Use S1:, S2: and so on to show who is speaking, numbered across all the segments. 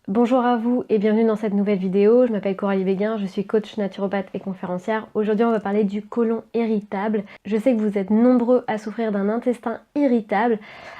S1: Bonjour à vous et bienvenue dans cette nouvelle vidéo. Je m'appelle Coralie Béguin, je suis coach naturopathe et conférencière. Aujourd'hui on va parler du côlon irritable. Je sais que vous êtes nombreux à souffrir d'un intestin irritable.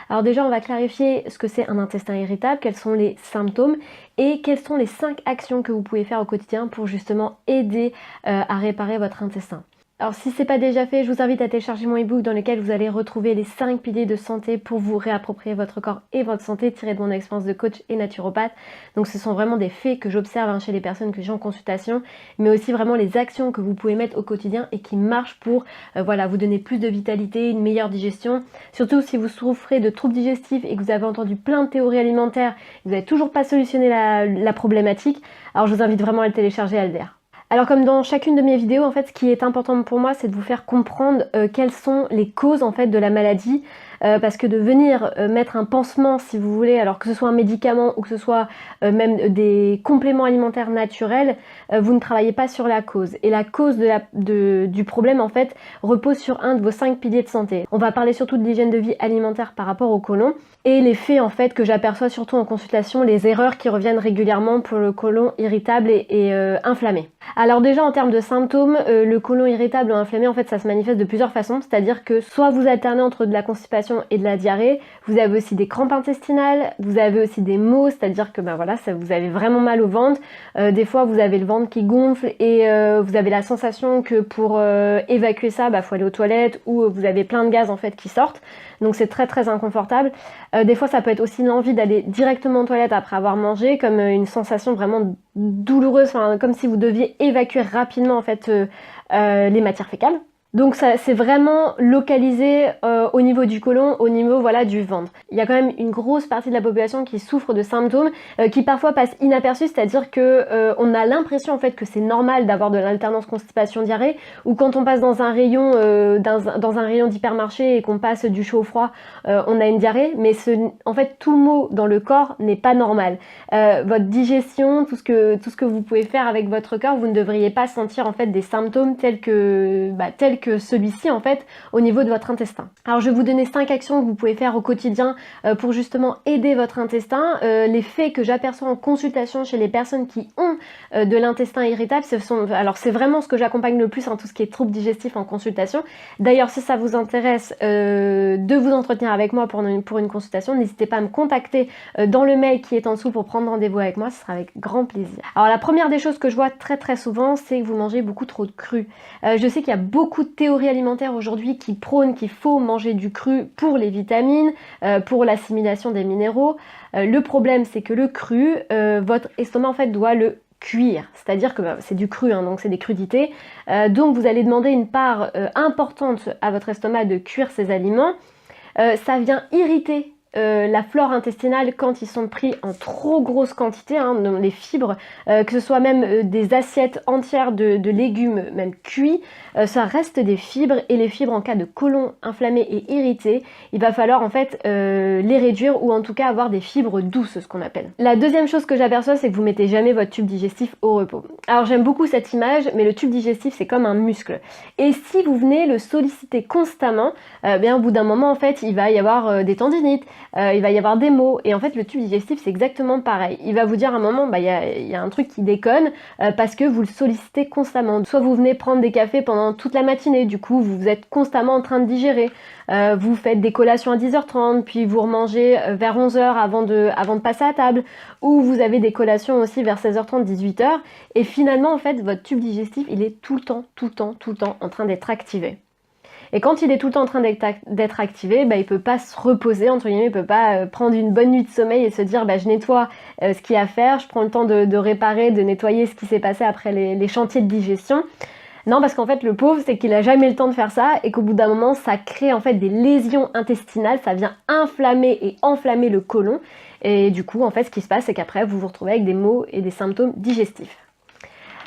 S1: Alors déjà on va clarifier ce que c'est un intestin irritable, quels sont les symptômes et quelles sont les 5 actions que vous pouvez faire au quotidien pour justement aider à réparer votre intestin. Alors si ce n'est pas déjà fait, je vous invite à télécharger mon ebook dans lequel vous allez retrouver les 5 piliers de santé pour vous réapproprier votre corps et votre santé tirés de mon expérience de coach et naturopathe. Donc ce sont vraiment des faits que j'observe chez les personnes que j'ai en consultation, mais aussi vraiment les actions que vous pouvez mettre au quotidien et qui marchent pour vous donner plus de vitalité, une meilleure digestion. Surtout si vous souffrez de troubles digestifs et que vous avez entendu plein de théories alimentaires, vous n'avez toujours pas solutionné la problématique, alors je vous invite vraiment à le télécharger et à le lire. Alors comme dans chacune de mes vidéos, en fait, ce qui est important pour moi, c'est de vous faire comprendre quelles sont les causes en fait de la maladie, parce que de venir mettre un pansement, si vous voulez, alors que ce soit un médicament ou que ce soit même des compléments alimentaires naturels, vous ne travaillez pas sur la cause. Et la cause du problème, en fait, repose sur un de vos 5 piliers de santé. On va parler surtout de l'hygiène de vie alimentaire par rapport au côlon et les faits, en fait, que j'aperçois surtout en consultation, les erreurs qui reviennent régulièrement pour le côlon irritable et inflammé. Alors déjà en termes de symptômes, le côlon irritable ou inflammé, en fait ça se manifeste de plusieurs façons, c'est-à-dire que soit vous alternez entre de la constipation et de la diarrhée, vous avez aussi des crampes intestinales, vous avez aussi des maux, c'est-à-dire que vous avez vraiment mal au ventre, des fois vous avez le ventre qui gonfle et vous avez la sensation que pour évacuer ça, faut aller aux toilettes ou vous avez plein de gaz en fait qui sortent, donc c'est très très inconfortable. Des fois ça peut être aussi l'envie d'aller directement aux toilettes après avoir mangé, comme une sensation vraiment douloureuse, comme si vous deviez évacuer rapidement en fait les matières fécales. Donc ça c'est vraiment localisé au niveau du côlon, au niveau du ventre. Il y a quand même une grosse partie de la population qui souffre de symptômes qui parfois passent inaperçus, c'est-à-dire que on a l'impression en fait que c'est normal d'avoir de l'alternance constipation-diarrhée, ou quand on passe dans un rayon dans un rayon d'hypermarché et qu'on passe du chaud au froid, on a une diarrhée, mais en fait tout mot dans le corps n'est pas normal. Votre digestion, tout ce que vous pouvez faire avec votre corps, vous ne devriez pas sentir en fait des symptômes tels que celui-ci en fait au niveau de votre intestin. Alors je vais vous donner 5 actions que vous pouvez faire au quotidien pour justement aider votre intestin. Les faits que j'aperçois en consultation chez les personnes qui ont de l'intestin irritable, c'est vraiment ce que j'accompagne le plus, tout ce qui est troubles digestifs en consultation. D'ailleurs si ça vous intéresse de vous entretenir avec moi pour une consultation, n'hésitez pas à me contacter dans le mail qui est en dessous pour prendre rendez-vous avec moi, ce sera avec grand plaisir. Alors la première des choses que je vois très très souvent, c'est que vous mangez beaucoup trop de cru. Je sais qu'il y a beaucoup de théories alimentaires aujourd'hui qui prônent qu'il faut manger du cru pour les vitamines, pour l'assimilation des minéraux. Le problème c'est que le cru, votre estomac en fait doit le cuire, c'est-à-dire que c'est du cru, donc c'est des crudités, donc vous allez demander une part importante à votre estomac de cuire ces aliments. Ça vient irriter la flore intestinale quand ils sont pris en trop grosse quantité, les fibres, que ce soit même des assiettes entières de légumes, même cuits, ça reste des fibres, et les fibres en cas de côlon inflammé et irrité, il va falloir en fait les réduire, ou en tout cas avoir des fibres douces, ce qu'on appelle. La deuxième chose que j'aperçois, c'est que vous mettez jamais votre tube digestif au repos. Alors j'aime beaucoup cette image, mais le tube digestif c'est comme un muscle, et si vous venez le solliciter constamment, au bout d'un moment en fait il va y avoir des tendinites, il va y avoir des maux, et en fait le tube digestif c'est exactement pareil. Il va vous dire à un moment il y a un truc qui déconne parce que vous le sollicitez constamment. Soit vous venez prendre des cafés pendant toute la matinée, du coup vous êtes constamment en train de digérer, vous faites des collations à 10h30 puis vous remangez vers 11h avant de passer à table, ou vous avez des collations aussi vers 16h30, 18h, et finalement en fait votre tube digestif il est tout le temps en train d'être activé. Et quand il est tout le temps en train d'être activé, il peut pas se reposer, entre guillemets, il peut pas prendre une bonne nuit de sommeil et se dire je nettoie ce qu'il y a à faire, je prends le temps de réparer, de nettoyer ce qui s'est passé après les chantiers de digestion. Non, parce qu'en fait le pauvre c'est qu'il a jamais le temps de faire ça, et qu'au bout d'un moment ça crée en fait des lésions intestinales, ça vient inflammer et enflammer le côlon, et du coup en fait ce qui se passe c'est qu'après vous vous retrouvez avec des maux et des symptômes digestifs.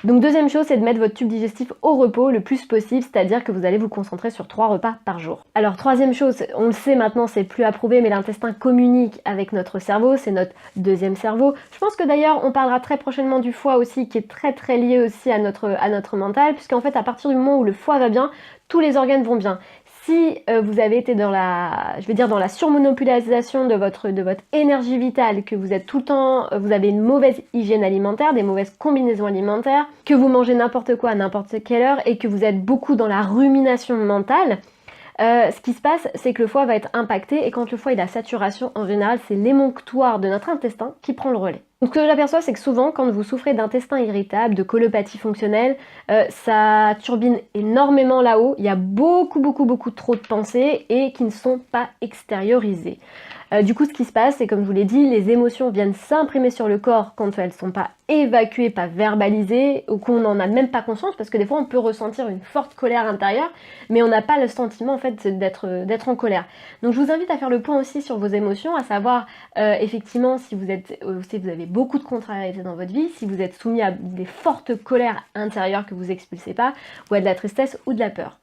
S1: Donc deuxième chose, c'est de mettre votre tube digestif au repos le plus possible, c'est-à-dire que vous allez vous concentrer sur 3 repas par jour. Alors troisième chose, on le sait maintenant, c'est plus approuvé, mais l'intestin communique avec notre cerveau, c'est notre deuxième cerveau. Je pense que d'ailleurs on parlera très prochainement du foie aussi, qui est très très lié aussi à notre mental, puisqu'en fait à partir du moment où le foie va bien, tous les organes vont bien. Si vous avez été dans la surmonopolisation de votre énergie vitale, que vous êtes tout le temps, vous avez une mauvaise hygiène alimentaire, des mauvaises combinaisons alimentaires, que vous mangez n'importe quoi à n'importe quelle heure et que vous êtes beaucoup dans la rumination mentale, ce qui se passe, c'est que le foie va être impacté et quand le foie est à saturation, en général, c'est l'émonctoire de notre intestin qui prend le relais. Donc ce que j'aperçois, c'est que souvent, quand vous souffrez d'intestin irritable, de colopathie fonctionnelle, ça turbine énormément là-haut. Il y a beaucoup trop de pensées et qui ne sont pas extériorisées. Du coup, ce qui se passe, c'est comme je vous l'ai dit, les émotions viennent s'imprimer sur le corps quand elles ne sont pas évacuées, pas verbalisées, ou qu'on n'en a même pas conscience, parce que des fois, on peut ressentir une forte colère intérieure, mais on n'a pas le sentiment en fait d'être en colère. Donc, je vous invite à faire le point aussi sur vos émotions, à savoir effectivement si vous avez beaucoup de contrariété dans votre vie, si vous êtes soumis à des fortes colères intérieures que vous expulsez pas, ou à de la tristesse ou de la peur.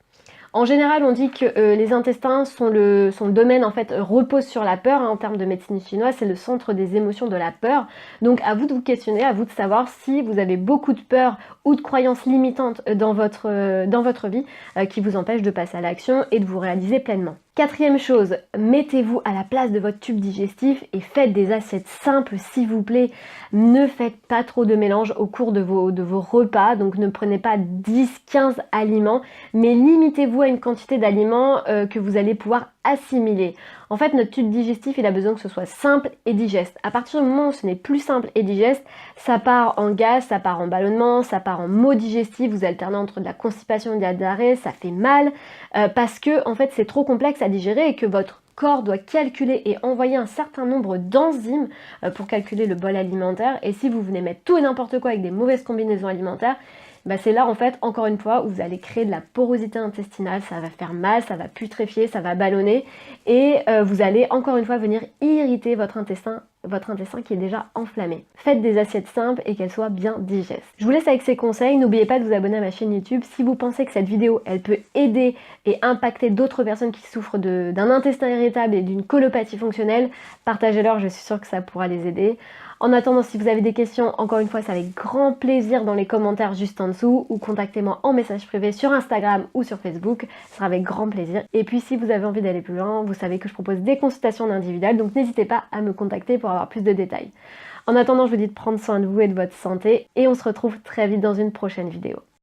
S1: En général, on dit que les intestins sont le domaine, en fait, repose sur la peur, hein, en termes de médecine chinoise, c'est le centre des émotions de la peur. Donc à vous de vous questionner, à vous de savoir si vous avez beaucoup de peur ou de croyances limitantes dans votre vie qui vous empêchent de passer à l'action et de vous réaliser pleinement. Quatrième chose, mettez-vous à la place de votre tube digestif et faites des assiettes simples s'il vous plaît. Ne faites pas trop de mélange au cours de vos repas, donc ne prenez pas 10-15 aliments, mais limitez-vous à une quantité d'aliments que vous allez pouvoir assimiler. En fait, notre tube digestif, il a besoin que ce soit simple et digeste. À partir du moment où ce n'est plus simple et digeste, ça part en gaz, ça part en ballonnement, ça part en maux digestifs, vous alternez entre de la constipation et de la diarrhée, ça fait mal, parce que en fait c'est trop complexe à digérer et que votre corps doit calculer et envoyer un certain nombre d'enzymes pour calculer le bol alimentaire. Et si vous venez mettre tout et n'importe quoi avec des mauvaises combinaisons alimentaires, bah c'est là en fait encore une fois où vous allez créer de la porosité intestinale, ça va faire mal, ça va putréfier, ça va ballonner et vous allez encore une fois venir irriter votre intestin qui est déjà enflammé. Faites des assiettes simples et qu'elles soient bien digestes. Je vous laisse avec ces conseils, n'oubliez pas de vous abonner à ma chaîne YouTube. Si vous pensez que cette vidéo elle peut aider et impacter d'autres personnes qui souffrent d'un intestin irritable et d'une colopathie fonctionnelle, partagez-leur, je suis sûre que ça pourra les aider. En attendant, si vous avez des questions, encore une fois, c'est avec grand plaisir dans les commentaires juste en dessous ou contactez-moi en message privé sur Instagram ou sur Facebook, ce sera avec grand plaisir. Et puis si vous avez envie d'aller plus loin, vous savez que je propose des consultations individuelles, donc n'hésitez pas à me contacter pour avoir plus de détails. En attendant, je vous dis de prendre soin de vous et de votre santé et on se retrouve très vite dans une prochaine vidéo.